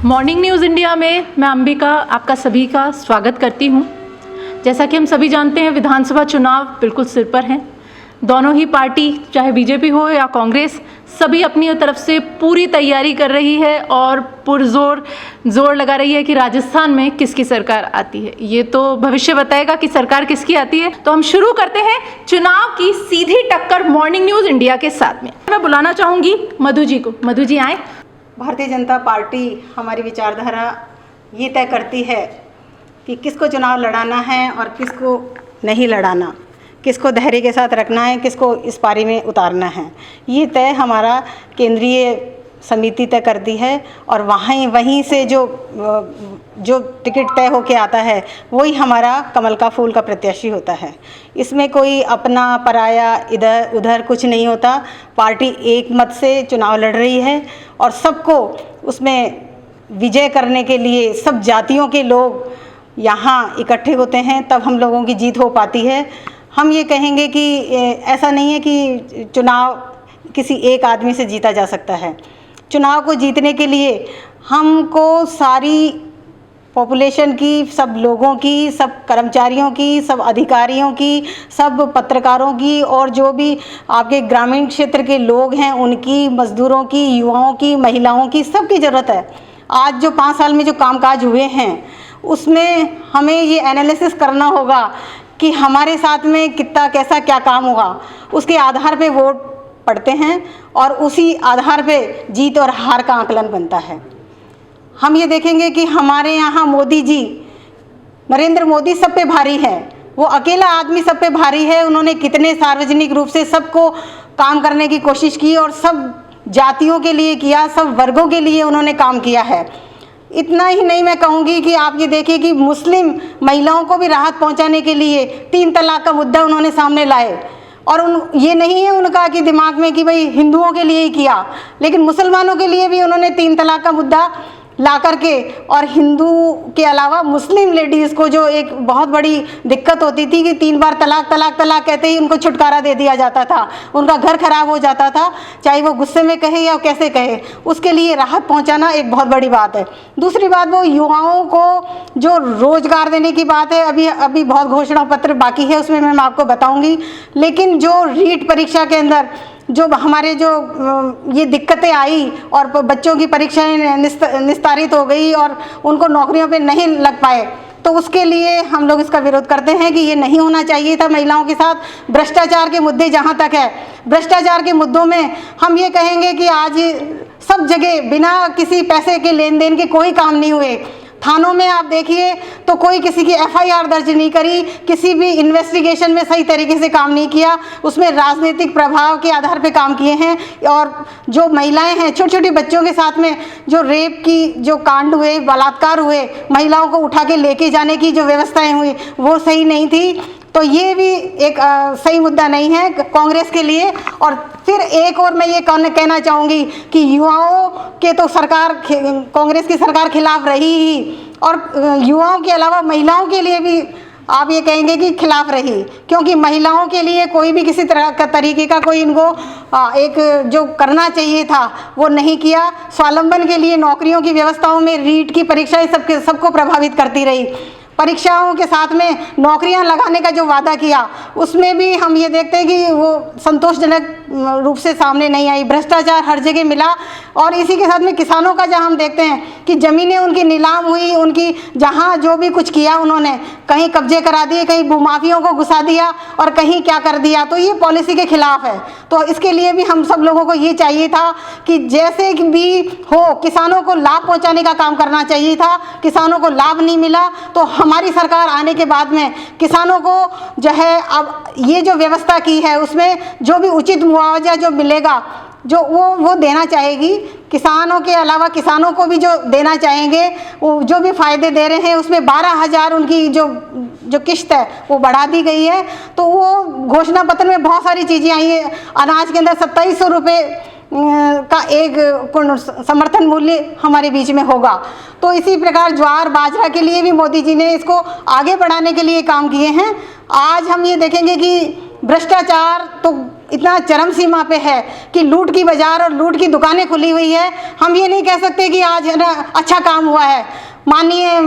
Morning news India में मैं अंबिका आपका सभी का स्वागत करती हूं। जैसा कि हम सभी जानते हैं, विधानसभा चुनाव बिल्कुल सिर पर हैं। दोनों ही पार्टी, चाहे बीजेपी हो या कांग्रेस, सभी अपनी तरफ से पूरी तैयारी कर रही है और जोर लगा रही है कि राजस्थान में किसकी सरकार आती है। ये तो भविष्य बताएगा कि सरकार किसकी आती है। तो हम शुरू करते हैं चुनाव की सीधी टक्कर मॉर्निंग न्यूज़ इंडिया के साथ में। मैं बुलाना चाहूँगी मधु जी को। मधु जी आए। भारतीय जनता पार्टी हमारी विचारधारा ये तय करती है कि किसको चुनाव लड़ाना है और किसको नहीं लड़ाना, किसको धैर्य के साथ रखना है, किसको इस पारी में उतारना है। ये तय हमारा केंद्रीय समिति तय करती है और वहीं से जो टिकट तय होके आता है वही हमारा कमल का फूल का प्रत्याशी होता है। इसमें कोई अपना पराया इधर उधर कुछ नहीं होता। पार्टी एक मत से चुनाव लड़ रही है और सबको उसमें विजय करने के लिए सब जातियों के लोग यहाँ इकट्ठे होते हैं, तब हम लोगों की जीत हो पाती है। हम ये कहेंगे कि ऐसा नहीं है कि चुनाव किसी एक आदमी से जीता जा सकता है। चुनाव को जीतने के लिए हमको सारी पॉपुलेशन की, सब लोगों की, सब कर्मचारियों की, सब अधिकारियों की, सब पत्रकारों की और जो भी आपके ग्रामीण क्षेत्र के लोग हैं उनकी, मज़दूरों की, युवाओं की, महिलाओं की, सबकी ज़रूरत है। आज जो 5 साल में जो कामकाज हुए हैं उसमें हमें ये एनालिसिस करना होगा कि हमारे साथ में कितना कैसा क्या काम हुआ। उसके आधार पे वोट पड़ते हैं और उसी आधार पे जीत और हार का आकलन बनता है। हम ये देखेंगे कि हमारे यहाँ मोदी जी, नरेंद्र मोदी सब पे भारी है। वो अकेला आदमी सब पे भारी है। उन्होंने कितने सार्वजनिक रूप से सबको काम करने की कोशिश की और सब जातियों के लिए किया, सब वर्गों के लिए उन्होंने काम किया है। इतना ही नहीं, मैं कहूँगी कि आप ये देखिए कि मुस्लिम महिलाओं को भी राहत पहुँचाने के लिए 3 तलाक का मुद्दा उन्होंने सामने लाए। और ये नहीं है उनका कि दिमाग में कि भाई हिंदुओं के लिए ही किया, लेकिन मुसलमानों के लिए भी उन्होंने 3 तलाक का मुद्दा ला करके, और हिंदू के अलावा मुस्लिम लेडीज़ को जो एक बहुत बड़ी दिक्कत होती थी कि 3 बार तलाक तलाक तलाक कहते ही उनको छुटकारा दे दिया जाता था, उनका घर खराब हो जाता था, चाहे वो गुस्से में कहे या कैसे कहे, उसके लिए राहत पहुंचाना एक बहुत बड़ी बात है। दूसरी बात, वो युवाओं को जो रोजगार देने की बात है, अभी बहुत घोषणा पत्र बाकी है, उसमें मैं आपको बताऊँगी। लेकिन जो रीट परीक्षा के अंदर जो हमारे जो ये दिक्कतें आई और बच्चों की परीक्षाएं निस्तारित हो गई और उनको नौकरियों पे नहीं लग पाए, तो उसके लिए हम लोग इसका विरोध करते हैं कि ये नहीं होना चाहिए था। महिलाओं के साथ भ्रष्टाचार के मुद्दे जहाँ तक है, भ्रष्टाचार के मुद्दों में हम ये कहेंगे कि आज सब जगह बिना किसी पैसे के लेन देन के कोई काम नहीं हुए। थानों में आप देखिए तो कोई किसी की FIR दर्ज नहीं करी, किसी भी इन्वेस्टिगेशन में सही तरीके से काम नहीं किया, उसमें राजनीतिक प्रभाव के आधार पे काम किए हैं। और जो महिलाएं हैं, छोटी छोटी बच्चों के साथ में जो रेप की जो कांड हुए, बलात्कार हुए, महिलाओं को उठा के लेके जाने की जो व्यवस्थाएं हुई वो सही नहीं थी। तो ये भी एक सही मुद्दा नहीं है कांग्रेस के लिए। और फिर एक और मैं ये कहना चाहूँगी कि युवाओं के तो सरकार, कांग्रेस की सरकार खिलाफ रही ही, और युवाओं के अलावा महिलाओं के लिए भी आप ये कहेंगे कि खिलाफ रही, क्योंकि महिलाओं के लिए कोई भी किसी तरह का तरीके का कोई इनको एक जो करना चाहिए था वो नहीं किया। स्वावलंबन के लिए नौकरियों की व्यवस्थाओं में रीट की परीक्षाएं सबको प्रभावित करती रही। परीक्षाओं के साथ में नौकरियां लगाने का जो वादा किया उसमें भी हम ये देखते हैं कि वो संतोषजनक रूप से सामने नहीं आई। भ्रष्टाचार हर जगह मिला। और इसी के साथ में किसानों का जहां हम देखते हैं कि ज़मीनें उनकी नीलाम हुई, उनकी जहां जो भी कुछ किया उन्होंने, कहीं कब्जे करा दिए, कहीं भूमाफियों को घुसा दिया और कहीं क्या कर दिया। तो ये पॉलिसी के खिलाफ है। तो इसके लिए भी हम सब लोगों को ये चाहिए था कि जैसे भी हो किसानों को लाभ पहुँचाने का काम करना चाहिए था। किसानों को लाभ नहीं मिला, तो हमारी सरकार आने के बाद में किसानों को जो है अब ये जो व्यवस्था की है उसमें जो भी उचित मुआवजा जो मिलेगा जो वो देना चाहेगी। किसानों के अलावा किसानों को भी जो देना चाहेंगे, वो जो भी फ़ायदे दे रहे हैं उसमें 12,000 उनकी जो किश्त है वो बढ़ा दी गई है। तो वो घोषणा पत्र में बहुत सारी चीज़ें आई हैं। अनाज के अंदर 2700 रुपये का एक समर्थन मूल्य हमारे बीच में होगा। तो इसी प्रकार ज्वार बाजरा के लिए भी मोदी जी ने इसको आगे बढ़ाने के लिए काम किए हैं। आज हम ये देखेंगे कि भ्रष्टाचार तो इतना चरम सीमा पे है कि लूट की बाजार और लूट की दुकानें खुली हुई है। हम ये नहीं कह सकते कि आज है ना अच्छा काम हुआ है। माननीय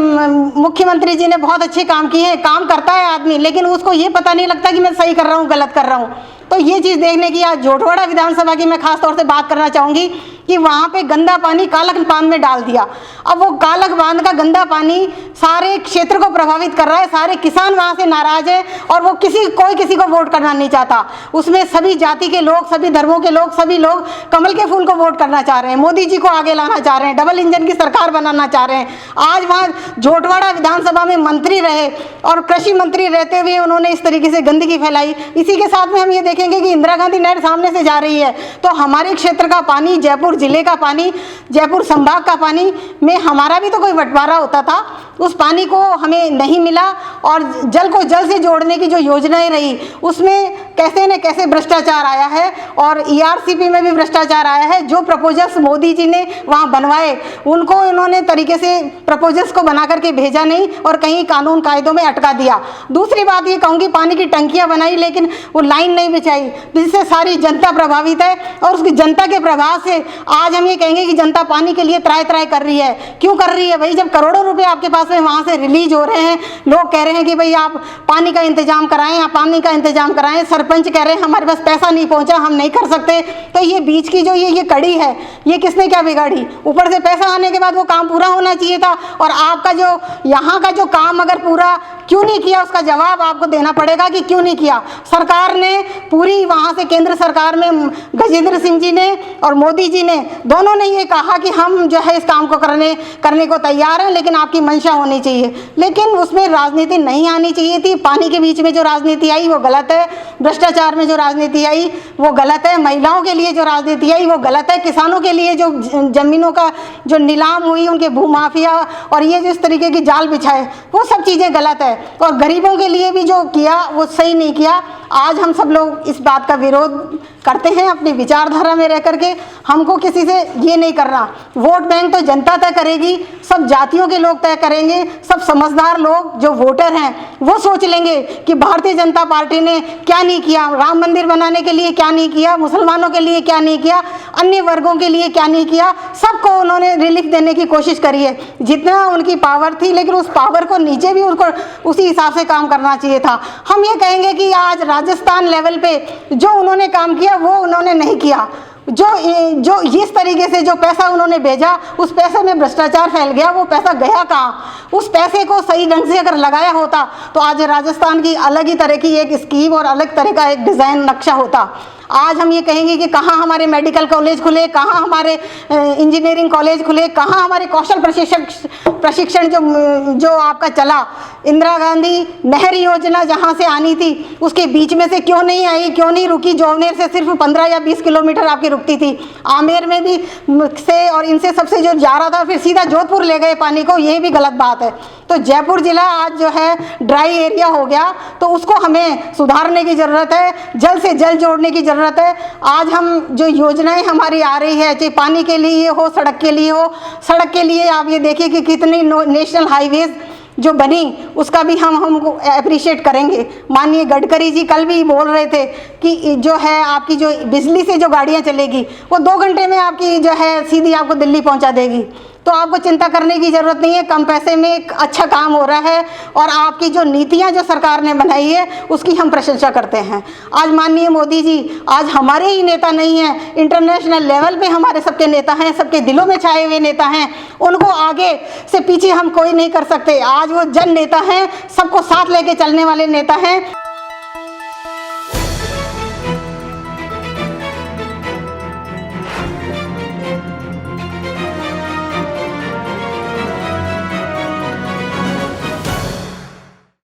मुख्यमंत्री जी ने बहुत अच्छे काम किए हैं। काम करता है आदमी, लेकिन उसको ये पता नहीं लगता कि मैं सही कर रहा हूँ गलत कर रहा हूँ। तो ये चीज़ देखने की आज जोटवाड़ा विधानसभा की मैं खास तौर से बात करना चाहूँगी कि वहाँ पे गंदा पानी कालक बांध में डाल दिया। अब वो कालक बांध का गंदा पानी सारे क्षेत्र को प्रभावित कर रहा है। सारे किसान वहाँ से नाराज है और वो कोई किसी को वोट करना नहीं चाहता। उसमें सभी जाति के लोग, सभी धर्मों के लोग, सभी लोग कमल के फूल को वोट करना चाह रहे हैं, मोदी जी को आगे लाना चाह रहे हैं, डबल इंजन की सरकार बनाना चाह रहे हैं। आज वहाँ जोटवाड़ा विधानसभा में मंत्री रहे और कृषि मंत्री रहते हुए उन्होंने इस तरीके से गंदगी फैलाई। इसी के साथ में हम ये देखेंगे कि इंदिरा गांधी नहर सामने से जा रही है, तो हमारे क्षेत्र का पानी, जयपुर जिले का पानी, जयपुर संभाग का पानी में हमारा भी तो कोई बंटवारा होता था, उस पानी को हमें नहीं मिला। और जल को जल से जोड़ने की जो योजनाएं रही उसमें कैसे न कैसे भ्रष्टाचार आया है और ERCP में भी भ्रष्टाचार आया है। जो प्रपोजल्स मोदी जी ने वहाँ बनवाए उनको इन्होंने तरीके से प्रपोजल्स को बना करके भेजा नहीं और कहीं कानून कायदों में अटका दिया। दूसरी बात ये कहूँगी, पानी की टंकियाँ बनाई लेकिन वो लाइन नहीं बिछाई, जिससे सारी जनता प्रभावित है। और उसकी जनता के प्रभाव से आज हम ये कहेंगे कि जनता पानी के लिए त्राय त्राय कर रही है। क्यों कर रही है भाई? जब करोड़ों रुपए आपके पास में वहाँ से रिलीज हो रहे हैं, लोग कह रहे हैं कि भाई आप पानी का इंतजाम कराएं, आप पानी का इंतजाम कराएं, सरपंच कह रहे हैं हमारे पास पैसा नहीं पहुँचा, हम नहीं कर सकते। तो ये बीच की जो ये कड़ी है, ये किसने क्या बिगाड़ी? ऊपर से पैसा आने के बाद वो काम पूरा होना चाहिए था। और आपका जो यहाँ का जो काम अगर पूरा क्यों नहीं किया, उसका जवाब आपको देना पड़ेगा कि क्यों नहीं किया। सरकार ने पूरी वहाँ से, केंद्र सरकार में गजेंद्र सिंह जी ने और मोदी जी ने दोनों ने ये कहा कि हम जो है इस काम को करने को तैयार हैं, लेकिन आपकी मंशा होनी चाहिए। लेकिन उसमें राजनीति नहीं आनी चाहिए थी। पानी के बीच में जो राजनीति आई वो गलत है, भ्रष्टाचार में जो राजनीति आई वो गलत है, महिलाओं के लिए जो राजनीति आई वो गलत है, किसानों के लिए जो जमीनों का जो नीलाम हुई, उनके भूमाफिया और ये जो इस तरीके की जाल बिछाए, वो सब चीज़ें गलत है। और गरीबों के लिए भी जो किया वो सही नहीं किया। आज हम सब लोग इस बात का विरोध करते हैं अपनी विचारधारा में रह करके। हमको किसी से ये नहीं करना। वोट बैंक तो जनता तय करेगी, सब जातियों के लोग तय करेंगे। सब समझदार लोग जो वोटर हैं वो सोच लेंगे कि भारतीय जनता पार्टी ने क्या नहीं किया, राम मंदिर बनाने के लिए क्या नहीं किया, मुसलमानों के लिए क्या नहीं किया, अन्य वर्गों के लिए क्या नहीं किया। सबको उन्होंने रिलीफ देने की कोशिश करी है जितना उनकी पावर थी, लेकिन उस पावर को नीचे भी उनको उसी हिसाब से काम करना चाहिए था। हम ये कहेंगे कि आज राजस्थान लेवल पे जो उन्होंने काम किया वो उन्होंने नहीं किया। जो इस तरीके से जो पैसा उन्होंने भेजा, उस पैसे में भ्रष्टाचार फैल गया। वो पैसा गया कहाँ? उस पैसे को सही ढंग से अगर लगाया होता तो आज राजस्थान की अलग ही तरह की एक स्कीम और अलग तरह का एक डिज़ाइन नक्शा होता। आज हम ये कहेंगे कि कहाँ हमारे मेडिकल कॉलेज खुले, कहाँ हमारे इंजीनियरिंग कॉलेज खुले, कहाँ हमारे कौशल प्रशिक्षण जो आपका चला। इंदिरा गांधी नहर योजना जहाँ से आनी थी उसके बीच में से क्यों नहीं आई, क्यों नहीं रुकी? जोवनेर से सिर्फ 15 या 20 किलोमीटर आपकी रुकती थी, आमेर में भी से और इनसे सबसे जो जा रहा था फिर सीधा जोधपुर ले गए पानी को। ये भी गलत बात है। तो जयपुर जिला आज जो है ड्राई एरिया हो गया, तो उसको हमें सुधारने की ज़रूरत है, जल से जल जोड़ने की ज़रूरत है। आज हम जो योजनाएं हमारी आ रही है, चाहे पानी के लिए हो, सड़क के लिए हो, सड़क के लिए आप ये देखिए कि कितनी नेशनल हाईवेज जो बनी उसका भी हमको अप्रिशिएट करेंगे। माननीय गडकरी जी कल भी बोल रहे थे कि जो है आपकी जो बिजली से जो गाड़ियाँ चलेगी वो 2 घंटे में आपकी जो है सीधी आपको दिल्ली पहुंचा देगी। तो आपको चिंता करने की ज़रूरत नहीं है, कम पैसे में एक अच्छा काम हो रहा है। और आपकी जो नीतियां जो सरकार ने बनाई है उसकी हम प्रशंसा करते हैं। आज माननीय मोदी जी आज हमारे ही नेता नहीं हैं, इंटरनेशनल लेवल पे हमारे सबके नेता हैं, सबके दिलों में छाए हुए नेता हैं। उनको आगे से पीछे हम कोई नहीं कर सकते। आज वो जन नेता हैं, सबको साथ लेके चलने वाले नेता हैं।